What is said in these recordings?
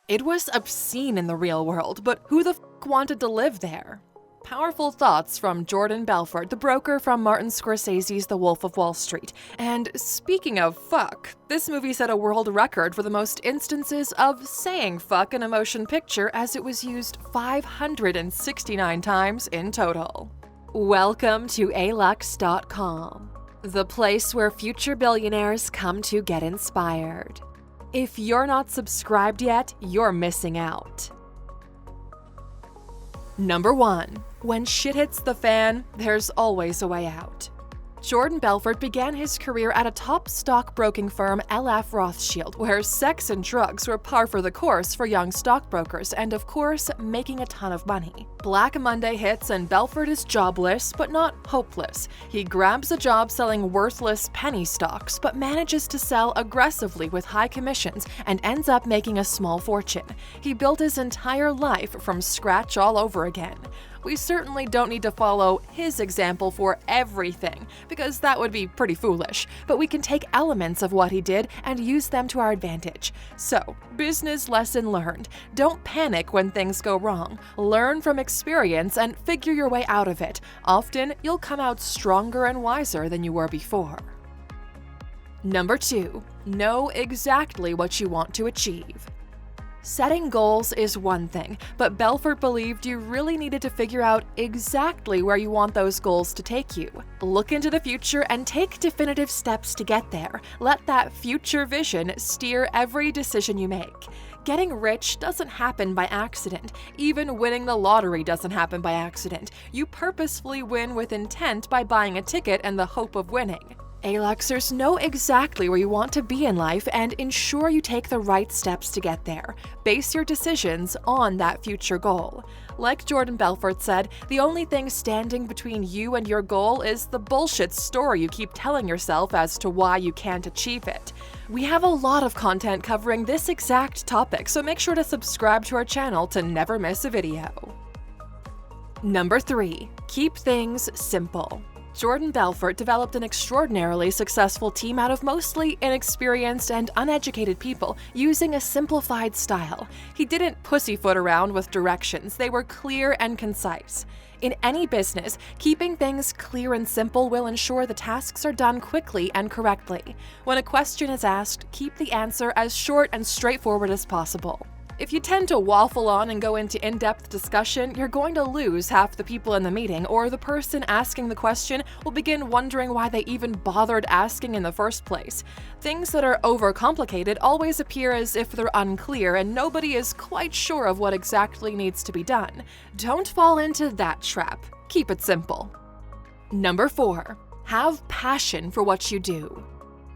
It was obscene in the real world, but who the f wanted to live there? Powerful thoughts from Jordan Belfort, the broker from Martin Scorsese's The Wolf of Wall Street. And speaking of fuck, this movie set a world record for the most instances of saying fuck in a motion picture, as it was used 569 times in total. Welcome to Alux.com, the place where future billionaires come to get inspired. If you're not subscribed yet, you're missing out. Number 1. When shit hits the fan, there's always a way out. Jordan Belfort began his career at a top stockbroking firm, LF Rothschild, where sex and drugs were par for the course for young stockbrokers and, of course, making a ton of money. Black Monday hits and Belfort is jobless, but not hopeless. He grabs a job selling worthless penny stocks, but manages to sell aggressively with high commissions and ends up making a small fortune. He built his entire life from scratch all over again. We certainly don't need to follow his example for everything, because that would be pretty foolish, but we can take elements of what he did and use them to our advantage. So, business lesson learned. Don't panic when things go wrong. Learn from experience and figure your way out of it. Often, you'll come out stronger and wiser than you were before. Number 2. Know exactly what you want to achieve. Setting goals is one thing, but Belfort believed you really needed to figure out exactly where you want those goals to take you. Look into the future and take definitive steps to get there. Let that future vision steer every decision you make. Getting rich doesn't happen by accident. Even winning the lottery doesn't happen by accident. You purposefully win with intent by buying a ticket and the hope of winning. Aluxers, know exactly where you want to be in life and ensure you take the right steps to get there. Base your decisions on that future goal. Like Jordan Belfort said, the only thing standing between you and your goal is the bullshit story you keep telling yourself as to why you can't achieve it. We have a lot of content covering this exact topic, so make sure to subscribe to our channel to never miss a video. Number 3. Keep things simple. Jordan Belfort developed an extraordinarily successful team out of mostly inexperienced and uneducated people using a simplified style. He didn't pussyfoot around with directions, they were clear and concise. In any business, keeping things clear and simple will ensure the tasks are done quickly and correctly. When a question is asked, keep the answer as short and straightforward as possible. If you tend to waffle on and go into in-depth discussion, you're going to lose half the people in the meeting, or the person asking the question will begin wondering why they even bothered asking in the first place. Things that are overcomplicated always appear as if they're unclear and nobody is quite sure of what exactly needs to be done. Don't fall into that trap. Keep it simple. Number 4. Have passion for what you do.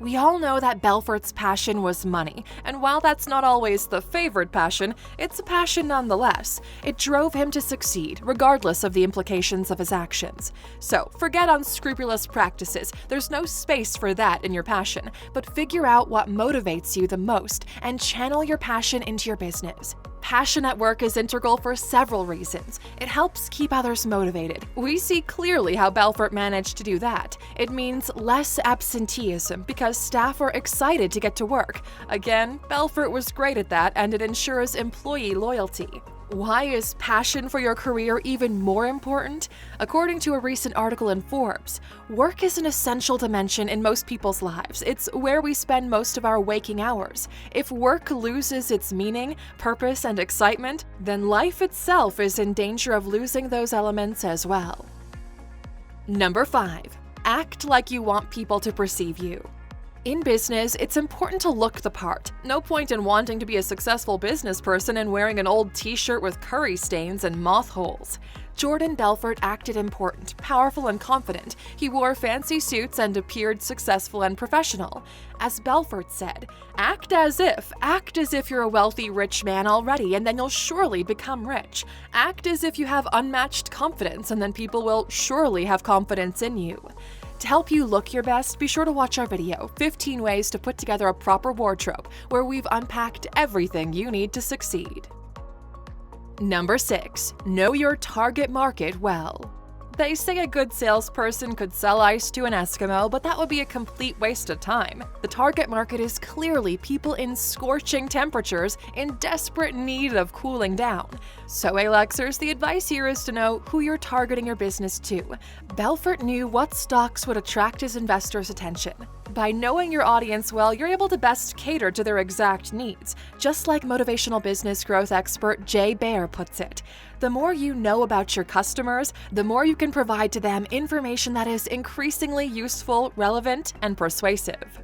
We all know that Belfort's passion was money, and while that's not always the favorite passion, it's a passion nonetheless. It drove him to succeed, regardless of the implications of his actions. So, forget unscrupulous practices, there's no space for that in your passion, but figure out what motivates you the most and channel your passion into your business. Passion at work is integral for several reasons. It helps keep others motivated. We see clearly how Belfort managed to do that. It means less absenteeism because staff are excited to get to work. Again, Belfort was great at that, and it ensures employee loyalty. Why is passion for your career even more important? According to a recent article in Forbes, work is an essential dimension in most people's lives. It's where we spend most of our waking hours. If work loses its meaning, purpose, and excitement, then life itself is in danger of losing those elements as well. Number 5. Act like you want people to perceive you. In business, it's important to look the part. No point in wanting to be a successful business person and wearing an old t-shirt with curry stains and moth holes. Jordan Belfort acted important, powerful, and confident. He wore fancy suits and appeared successful and professional. As Belfort said, act as if you're a wealthy, rich man already, and then you'll surely become rich. Act as if you have unmatched confidence, and then people will surely have confidence in you. To help you look your best, be sure to watch our video, 15 Ways to Put Together a Proper Wardrobe, where we've unpacked everything you need to succeed. Number 6. Know your target market well. They say a good salesperson could sell ice to an Eskimo, but that would be a complete waste of time. The target market is clearly people in scorching temperatures in desperate need of cooling down. So, Aluxers, the advice here is to know who you're targeting your business to. Belfort knew what stocks would attract his investors' attention. By knowing your audience well, you're able to best cater to their exact needs, just like motivational business growth expert Jay Baer puts it. The more you know about your customers, the more you can provide to them information that is increasingly useful, relevant, and persuasive.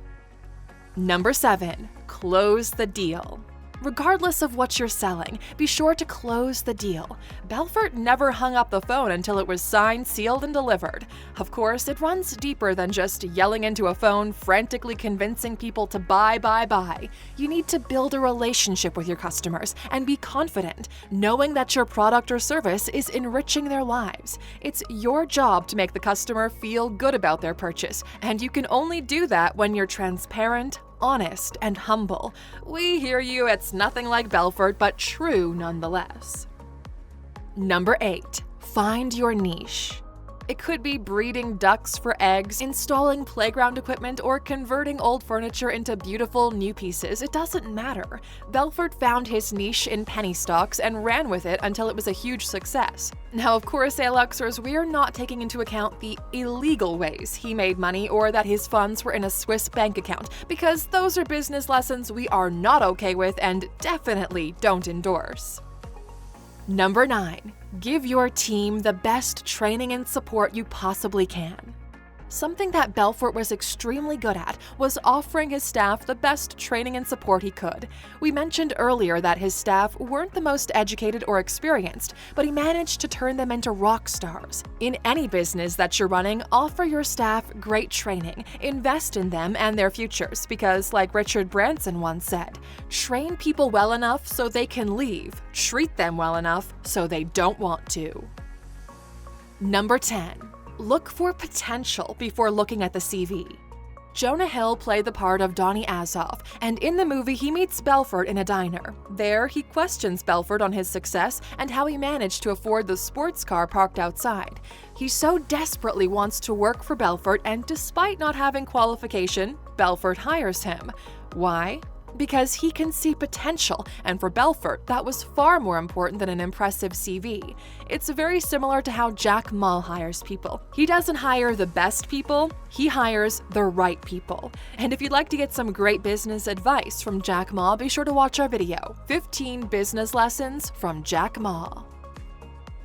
Number 7. Close the deal. Regardless of what you're selling, be sure to close the deal. Belfort never hung up the phone until it was signed, sealed, and delivered. Of course, it runs deeper than just yelling into a phone, frantically convincing people to buy. You need to build a relationship with your customers and be confident, knowing that your product or service is enriching their lives. It's your job to make the customer feel good about their purchase, and you can only do that when you're transparent, honest, and humble. We hear you, it's nothing like Belfort, but true nonetheless. Number 8. Find your niche. It could be breeding ducks for eggs, installing playground equipment, or converting old furniture into beautiful new pieces. It doesn't matter. Belfort found his niche in penny stocks and ran with it until it was a huge success. Now, of course, Aluxers, we are not taking into account the illegal ways he made money or that his funds were in a Swiss bank account, because those are business lessons we are not okay with and definitely don't endorse. Number 9. Give your team the best training and support you possibly can. Something that Belfort was extremely good at was offering his staff the best training and support he could. We mentioned earlier that his staff weren't the most educated or experienced, but he managed to turn them into rock stars. In any business that you're running, offer your staff great training, invest in them and their futures, because like Richard Branson once said, train people well enough so they can leave, treat them well enough so they don't want to. Number 10. Look for potential before looking at the CV. Jonah Hill played the part of Donny Azoff, and in the movie he meets Belfort in a diner. There, he questions Belfort on his success and how he managed to afford the sports car parked outside. He so desperately wants to work for Belfort, and despite not having qualification, Belfort hires him. Why? Because he can see potential, and for Belfort, that was far more important than an impressive CV. It's very similar to how Jack Ma hires people. He doesn't hire the best people, he hires the right people. And if you'd like to get some great business advice from Jack Ma, be sure to watch our video, 15 Business Lessons from Jack Ma.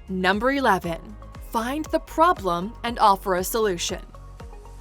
Number 11. Find the problem and offer a solution.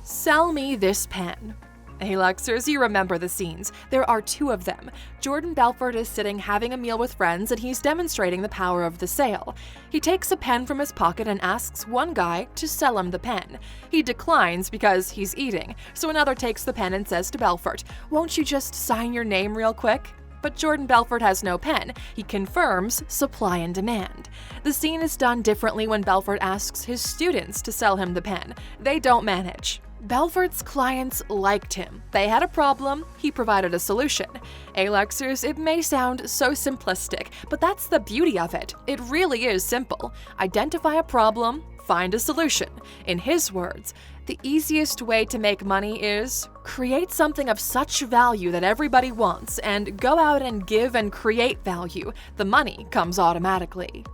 Sell me this pen. Hey Luxers, you remember the scenes. There are 2 of them. Jordan Belfort is sitting having a meal with friends and he's demonstrating the power of the sale. He takes a pen from his pocket and asks one guy to sell him the pen. He declines because he's eating, so another takes the pen and says to Belfort, "Won't you just sign your name real quick?" But Jordan Belfort has no pen. He confirms supply and demand. The scene is done differently when Belfort asks his students to sell him the pen. They don't manage. Belfort's clients liked him. They had a problem, he provided a solution. Aluxers, it may sound so simplistic, but that's the beauty of it. It really is simple. Identify a problem, find a solution. In his words, the easiest way to make money is create something of such value that everybody wants and go out and give and create value. The money comes automatically.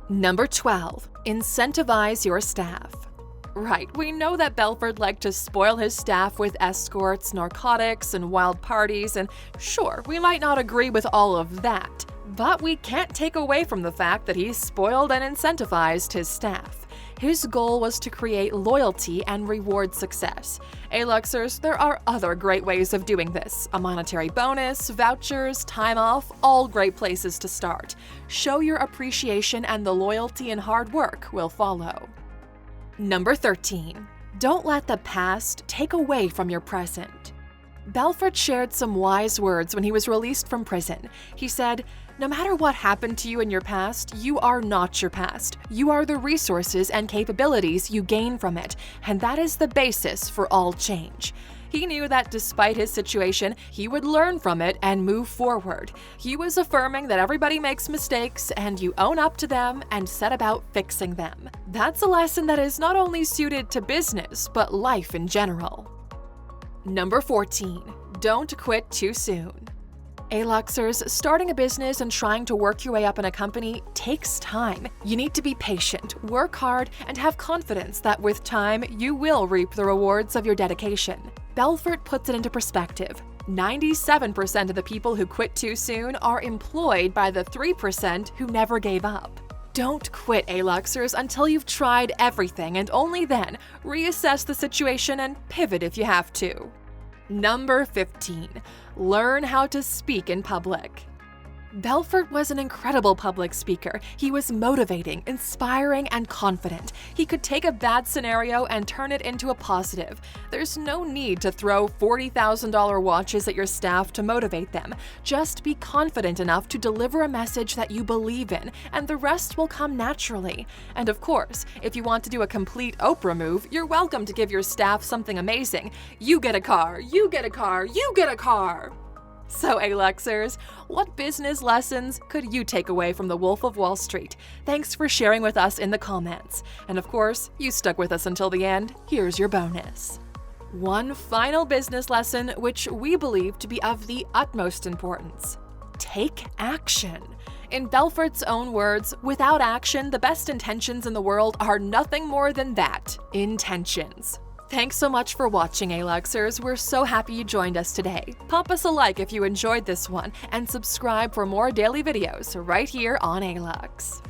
Number 12. Incentivize your staff. Right, we know that Belfort liked to spoil his staff with escorts, narcotics, and wild parties, and sure, we might not agree with all of that, but we can't take away from the fact that he spoiled and incentivized his staff. His goal was to create loyalty and reward success. Aluxers, there are other great ways of doing this. A monetary bonus, vouchers, time off, all great places to start. Show your appreciation and the loyalty and hard work will follow. Number 13. Don't let the past take away from your present. Belfort shared some wise words when he was released from prison. He said, "No matter what happened to you in your past, you are not your past. You are the resources and capabilities you gain from it, and that is the basis for all change." He knew that despite his situation, he would learn from it and move forward. He was affirming that everybody makes mistakes and you own up to them and set about fixing them. That's a lesson that is not only suited to business, but life in general. Number 14. Don't quit too soon. Aluxers, starting a business and trying to work your way up in a company takes time. You need to be patient, work hard, and have confidence that with time, you will reap the rewards of your dedication. Belfort puts it into perspective. 97% of the people who quit too soon are employed by the 3% who never gave up. Don't quit, Aluxers, until you've tried everything, and only then reassess the situation and pivot if you have to. Number 15. Learn how to speak in public. Belfort was an incredible public speaker. He was motivating, inspiring, and confident. He could take a bad scenario and turn it into a positive. There's no need to throw $40,000 watches at your staff to motivate them. Just be confident enough to deliver a message that you believe in, and the rest will come naturally. And of course, if you want to do a complete Oprah move, you're welcome to give your staff something amazing. You get a car, you get a car, you get a car! So, Aluxers, what business lessons could you take away from the Wolf of Wall Street? Thanks for sharing with us in the comments. And of course, you stuck with us until the end. Here's your bonus. One final business lesson which we believe to be of the utmost importance. Take action. In Belfort's own words, without action, the best intentions in the world are nothing more than that, intentions. Thanks so much for watching, Aluxers. We're so happy you joined us today. Pop us a like if you enjoyed this one, and subscribe for more daily videos right here on Alux.